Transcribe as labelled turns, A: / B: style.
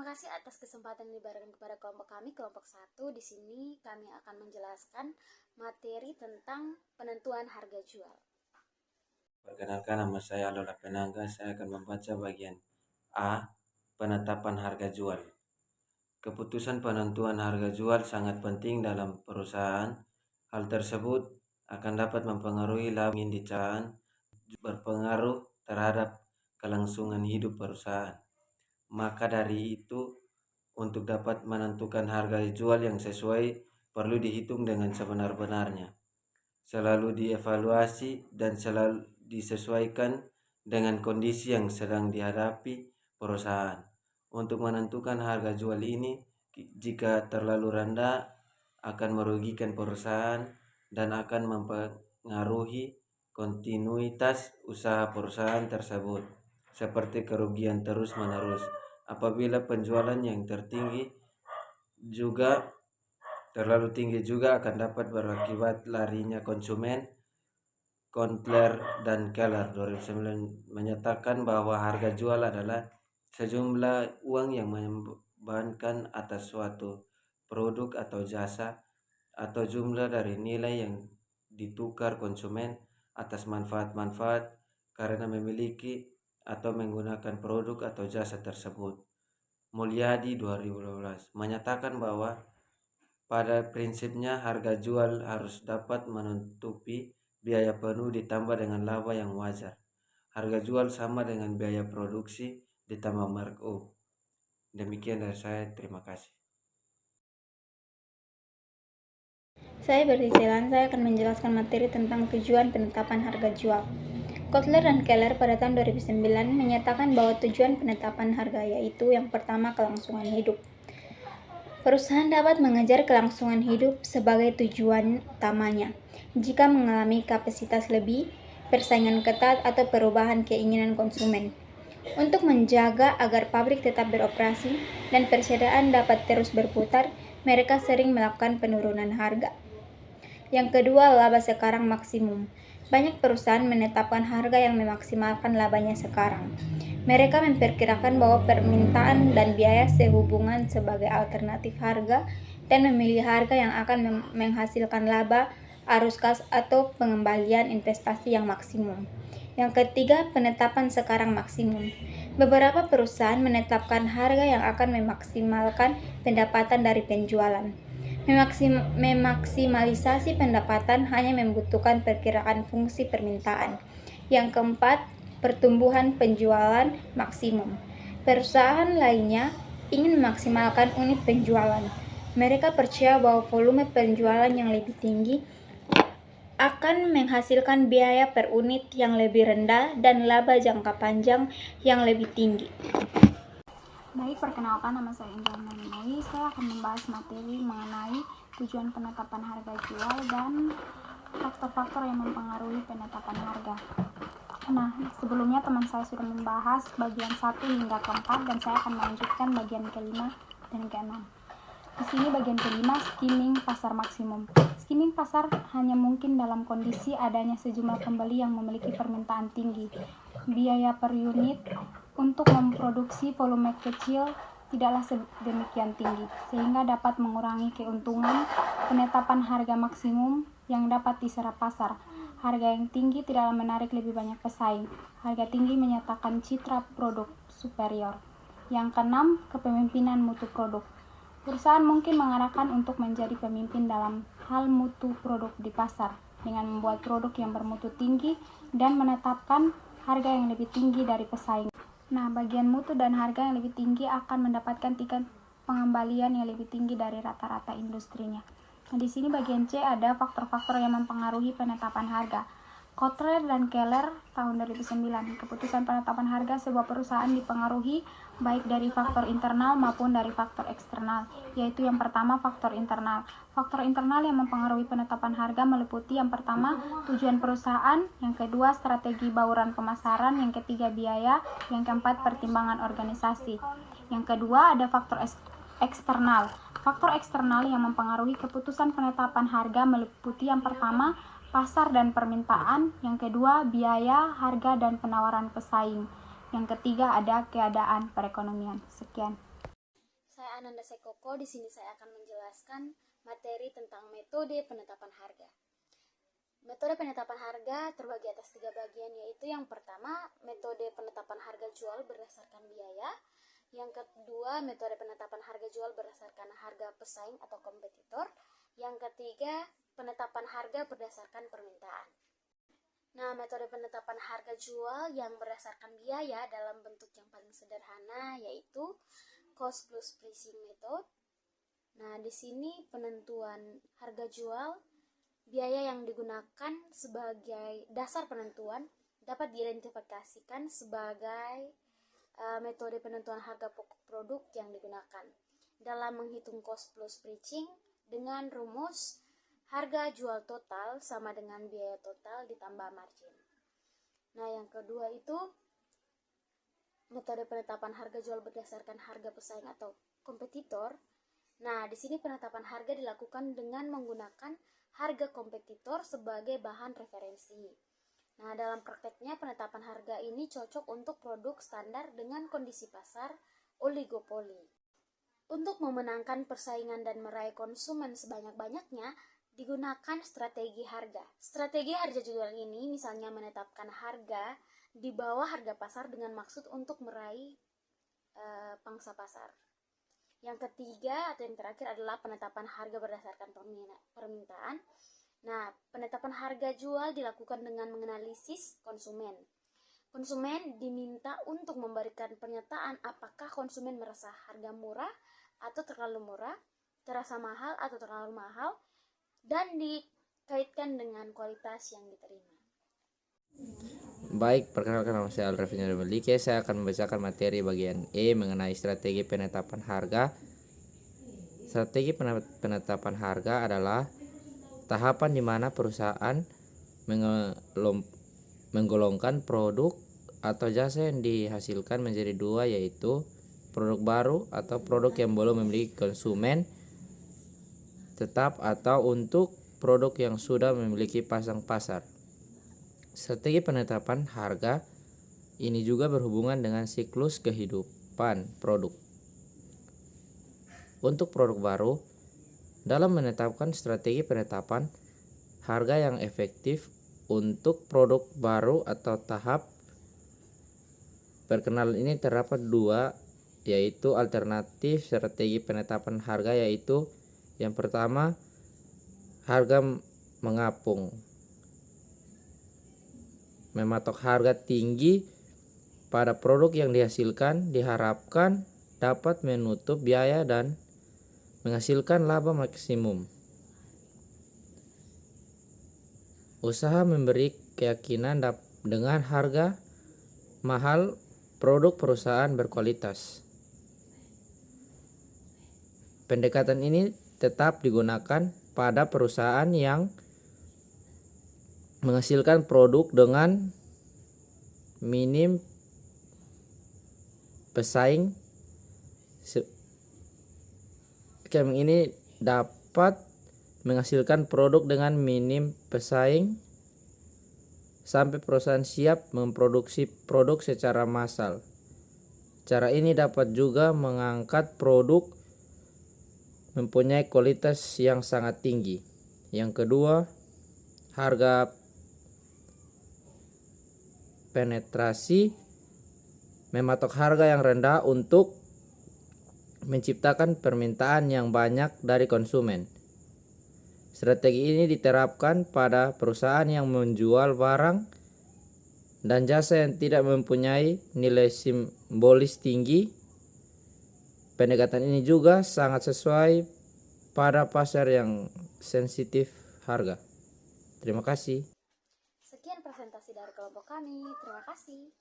A: kasih atas kesempatan yang diberikan kepada kelompok kami, kelompok 1. Di sini kami akan menjelaskan materi tentang penentuan harga jual.
B: Perkenalkan, nama saya Lola Penangga. Saya akan membaca bagian A, penetapan harga jual. Keputusan penentuan harga jual sangat penting dalam perusahaan. Hal tersebut akan dapat mempengaruhi laba yang dicari, berpengaruh terhadap kelangsungan hidup perusahaan. Maka dari itu, untuk dapat menentukan harga jual yang sesuai, perlu dihitung dengan sebenar-benarnya, selalu dievaluasi dan selalu disesuaikan dengan kondisi yang sedang dihadapi perusahaan. Untuk menentukan harga jual ini, jika terlalu rendah akan merugikan perusahaan dan akan mempengaruhi kontinuitas usaha perusahaan tersebut, seperti kerugian terus-menerus. Apabila penjualan yang terlalu tinggi juga akan dapat berakibat larinya konsumen. Kotler dan Keller 2009 menyatakan bahwa harga jual adalah sejumlah uang yang membebankan atas suatu produk atau jasa, atau jumlah dari nilai yang ditukar konsumen atas manfaat-manfaat karena memiliki atau menggunakan produk atau jasa tersebut. Mulyadi 2012 menyatakan bahwa pada prinsipnya harga jual harus dapat menutupi biaya penuh ditambah dengan laba yang wajar. Harga jual sama dengan biaya produksi ditambah markup. Demikian dari saya, terima kasih.
C: Saya Bertiselan, saya akan menjelaskan materi tentang tujuan penetapan harga jual. Kotler dan Keller pada tahun 2009 menyatakan bahwa tujuan penetapan harga yaitu yang pertama, kelangsungan hidup. Perusahaan dapat mengejar kelangsungan hidup sebagai tujuan utamanya jika mengalami kapasitas lebih, persaingan ketat, atau perubahan keinginan konsumen. Untuk menjaga agar pabrik tetap beroperasi dan persediaan dapat terus berputar, mereka sering melakukan penurunan harga. Yang kedua, laba sekarang maksimum. Banyak perusahaan menetapkan harga yang memaksimalkan labanya sekarang. Mereka memperkirakan bahwa permintaan dan biaya sehubungan sebagai alternatif harga dan memilih harga yang akan menghasilkan laba, arus kas, atau pengembalian investasi yang maksimum. Yang ketiga, penetapan sekarang maksimum. Beberapa perusahaan menetapkan harga yang akan memaksimalkan pendapatan dari penjualan. Memaksimalisasi pendapatan hanya membutuhkan perkiraan fungsi permintaan. Yang keempat, pertumbuhan penjualan maksimum. Perusahaan lainnya ingin memaksimalkan unit penjualan. Mereka percaya bahwa volume penjualan yang lebih tinggi akan menghasilkan biaya per unit yang lebih rendah dan laba jangka panjang yang lebih tinggi.
D: Baik, perkenalkan, nama saya Indra Marinoi. Saya akan membahas materi mengenai tujuan penetapan harga jual dan faktor-faktor yang mempengaruhi penetapan harga. Nah, sebelumnya teman saya sudah membahas bagian 1 hingga ke-4 dan saya akan melanjutkan bagian ke-5 dan ke-6. Di sini bagian ke-5, skimming pasar maksimum. Skimming pasar hanya mungkin dalam kondisi adanya sejumlah pembeli yang memiliki permintaan tinggi. Biaya per unit untuk memproduksi volume kecil tidaklah sedemikian tinggi, sehingga dapat mengurangi keuntungan. Penetapan harga maksimum yang dapat diserap pasar. Harga yang tinggi tidaklah menarik lebih banyak pesaing. Harga tinggi menyatakan citra produk superior. Yang keenam, kepemimpinan mutu produk. Perusahaan mungkin mengarahkan untuk menjadi pemimpin dalam hal mutu produk di pasar dengan membuat produk yang bermutu tinggi dan menetapkan harga yang lebih tinggi dari pesaing. Nah, bagian mutu dan harga yang lebih tinggi akan mendapatkan tingkat pengembalian yang lebih tinggi dari rata-rata industrinya. Nah, di sini bagian C ada faktor-faktor yang mempengaruhi penetapan harga. Kotler dan Keller tahun 2009, keputusan penetapan harga sebuah perusahaan dipengaruhi baik dari faktor internal maupun dari faktor eksternal, yaitu yang pertama faktor internal. Faktor internal yang mempengaruhi penetapan harga meliputi yang pertama tujuan perusahaan, yang kedua strategi bauran pemasaran, yang ketiga biaya, yang keempat pertimbangan organisasi. Yang kedua ada faktor eksternal. Faktor eksternal yang mempengaruhi keputusan penetapan harga meliputi yang pertama pasar dan permintaan, yang kedua biaya, harga, dan penawaran pesaing. Yang ketiga ada keadaan perekonomian. Sekian.
A: Ananda Sekoko. Di sini saya akan menjelaskan materi tentang metode penetapan harga. Metode penetapan harga terbagi atas 3 bagian, yaitu yang pertama, metode penetapan harga jual berdasarkan biaya. Yang kedua, metode penetapan harga jual berdasarkan harga pesaing atau kompetitor. Yang ketiga, penetapan harga berdasarkan permintaan. Nah, metode penetapan harga jual yang berdasarkan biaya dalam bentuk yang paling sederhana yaitu cost plus pricing method. Nah, di sini penentuan harga jual, biaya yang digunakan sebagai dasar penentuan dapat diidentifikasikan sebagai metode penentuan harga pokok produk yang digunakan dalam menghitung cost plus pricing dengan rumus harga jual total sama dengan biaya total ditambah margin. Nah, yang kedua itu metode penetapan harga jual berdasarkan harga pesaing atau kompetitor. Nah, di sini penetapan harga dilakukan dengan menggunakan harga kompetitor sebagai bahan referensi. Nah, dalam prakteknya penetapan harga ini cocok untuk produk standar dengan kondisi pasar oligopoli. Untuk memenangkan persaingan dan meraih konsumen sebanyak-banyaknya, digunakan strategi harga. Strategi harga jual ini misalnya menetapkan harga di bawah harga pasar dengan maksud untuk meraih pangsa pasar. Yang ketiga atau yang terakhir adalah penetapan harga berdasarkan permintaan. Nah, penetapan harga jual dilakukan dengan menganalisis konsumen. Konsumen diminta untuk memberikan pernyataan apakah konsumen merasa harga murah atau terlalu murah, terasa mahal atau terlalu mahal, dan dikaitkan dengan kualitas yang diterima.
E: Baik, perkenalkan nama saya Alrafin Melike. Saya akan membacakan materi bagian E mengenai strategi penetapan harga. Strategi penetapan harga adalah tahapan di mana perusahaan menggolongkan produk atau jasa yang dihasilkan menjadi dua, yaitu produk baru atau produk yang belum memiliki konsumen tetap atau untuk produk yang sudah memiliki pasang pasar. Strategi penetapan harga ini juga berhubungan dengan siklus kehidupan produk. Untuk produk baru, dalam menetapkan strategi penetapan harga yang efektif untuk produk baru atau tahap perkenalan ini terdapat 2, yaitu alternatif strategi penetapan harga, yaitu yang pertama, harga mengapung. Mematok harga tinggi pada produk yang dihasilkan diharapkan dapat menutup biaya dan menghasilkan laba maksimum. Usaha memberi keyakinan dengan harga mahal produk perusahaan berkualitas. Pendekatan ini tetap digunakan pada perusahaan yang menghasilkan produk dengan minim pesaing. Kami ini dapat menghasilkan produk dengan minim pesaing sampai perusahaan siap memproduksi produk secara massal. Cara ini dapat juga mengangkat produk mempunyai kualitas yang sangat tinggi. Yang kedua, harga penetrasi, mematok harga yang rendah untuk menciptakan permintaan yang banyak dari konsumen. Strategi ini diterapkan pada perusahaan yang menjual barang dan jasa yang tidak mempunyai nilai simbolis tinggi. Pendekatan ini juga sangat sesuai pada pasar yang sensitif harga. Terima kasih.
A: Sekian presentasi dari kelompok kami. Terima kasih.